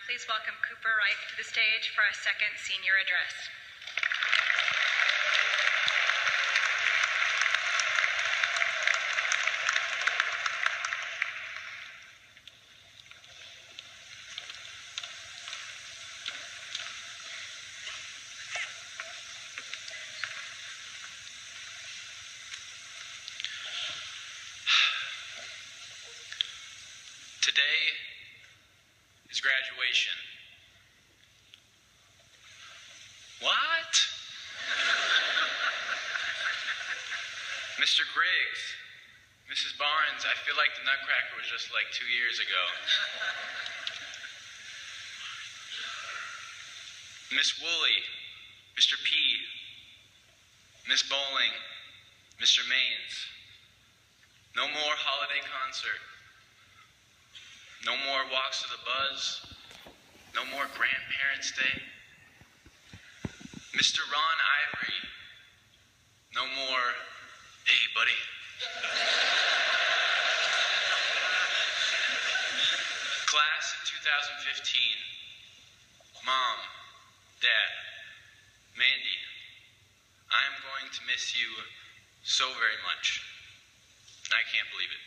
Please welcome Cooper Wright to the stage for our second senior address. Today is graduation. What? Mr. Griggs, Mrs. Barnes, I feel like the Nutcracker was just like 2 years ago. Miss Woolley, Mr. P, Miss Bowling, Mr. Maines. No more holiday concert. No more walks to the buzz. No more Grandparents' Day. Mr. Ron Ivory. No more, hey, buddy. Class of 2015. Mom, Dad, Mandy, I am going to miss you so very much. I can't believe it.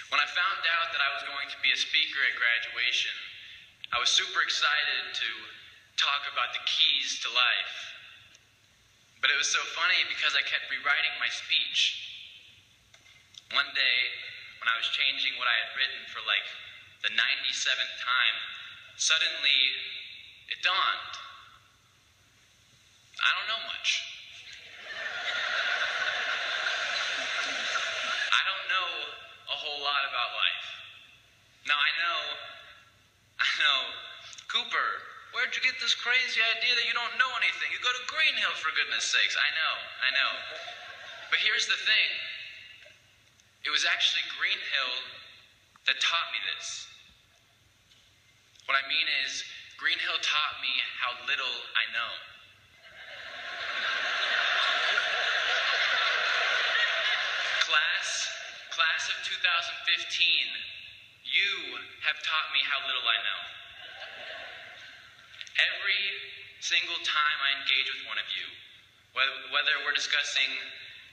When I found out that I was going to be a speaker at graduation, I was super excited to talk about the keys to life. But it was so funny because I kept rewriting my speech. One day, when I was changing what I had written for like the 97th time, suddenly it dawned. I don't know much. I don't know a whole lot about life. Now I know, Cooper, where'd you get this crazy idea that you don't know anything? You go to Green Hill, for goodness sakes. I know. But here's the thing. It was actually Green Hill that taught me this. What I mean is, Green Hill taught me how little I know. Class of 2015, you have taught me how little I know. Every single time I engage with one of you, whether we're discussing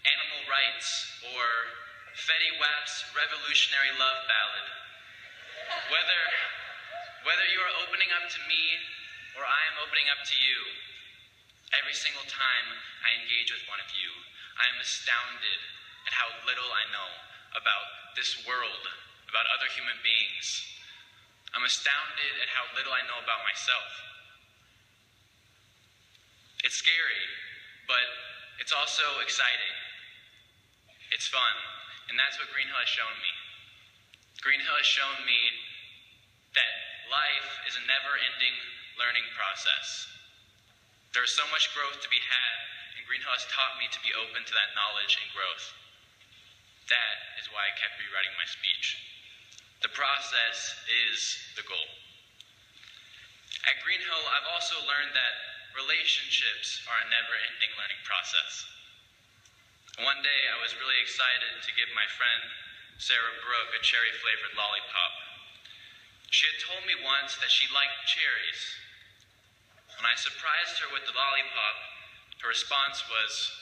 animal rights or Fetty Wap's revolutionary love ballad, whether you are opening up to me or I am opening up to you, every single time I engage with one of you, I am astounded at how little I know about this world, about other human beings. I'm astounded at how little I know about myself. It's scary, but it's also exciting. It's fun, and that's what Green Hill has shown me. Green Hill has shown me that life is a never-ending learning process. There is so much growth to be had, and Green Hill has taught me to be open to that knowledge and growth. That is why I kept rewriting my speech. The process is the goal. At Green Hill, I've also learned that relationships are a never-ending learning process. One day, I was really excited to give my friend, Sarah Brooke, a cherry-flavored lollipop. She had told me once that she liked cherries. When I surprised her with the lollipop, her response was,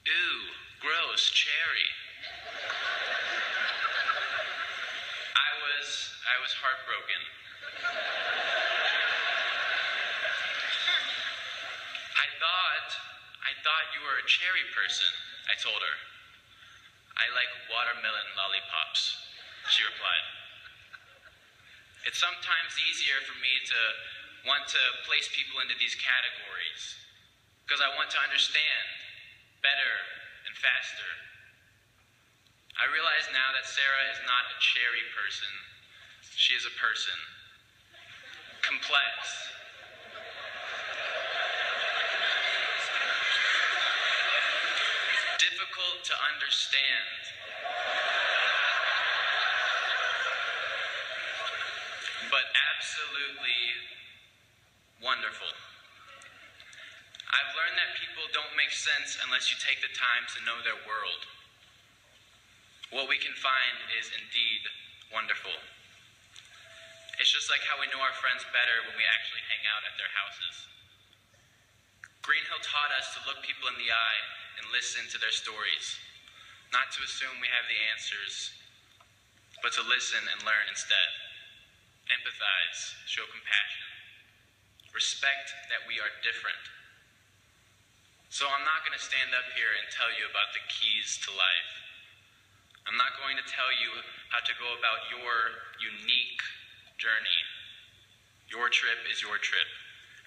"Ew, gross, cherry." I was heartbroken. I thought you were a cherry person, I told her. "I like watermelon lollipops," she replied. It's sometimes easier for me to want to place people into these categories because I want to understand better and faster. I realize now that Sarah is not a cherry person. She is a person. Complex. Difficult to understand. But absolutely wonderful. I've learned that people don't make sense unless you take the time to know their world. What we can find is indeed wonderful. It's just like how we know our friends better when we actually hang out at their houses. Green Hill taught us to look people in the eye and listen to their stories, not to assume we have the answers, but to listen and learn instead. Empathize, show compassion, respect that we are different. So I'm not going to stand up here and tell you about the keys to life. I'm not going to tell you how to go about your unique journey. Your trip is your trip,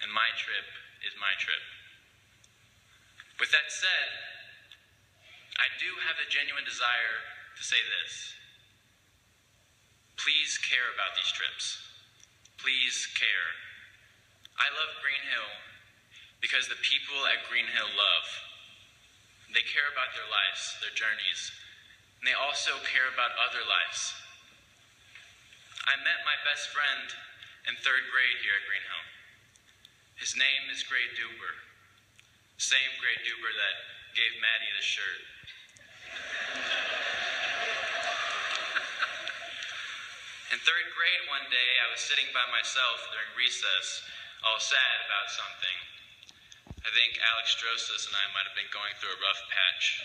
and my trip is my trip. With that said, I do have a genuine desire to say this. Please care about these trips. Please care. I love Green Hill because the people at Green Hill love. They care about their lives, their journeys, and they also care about other lives. I met my best friend in 3rd grade here at Green Hill. His name is Grade Duber. Same Grade Duber that gave Maddie the shirt. In 3rd grade one day, I was sitting by myself during recess, all sad about something. I think Alex Strosis and I might have been going through a rough patch.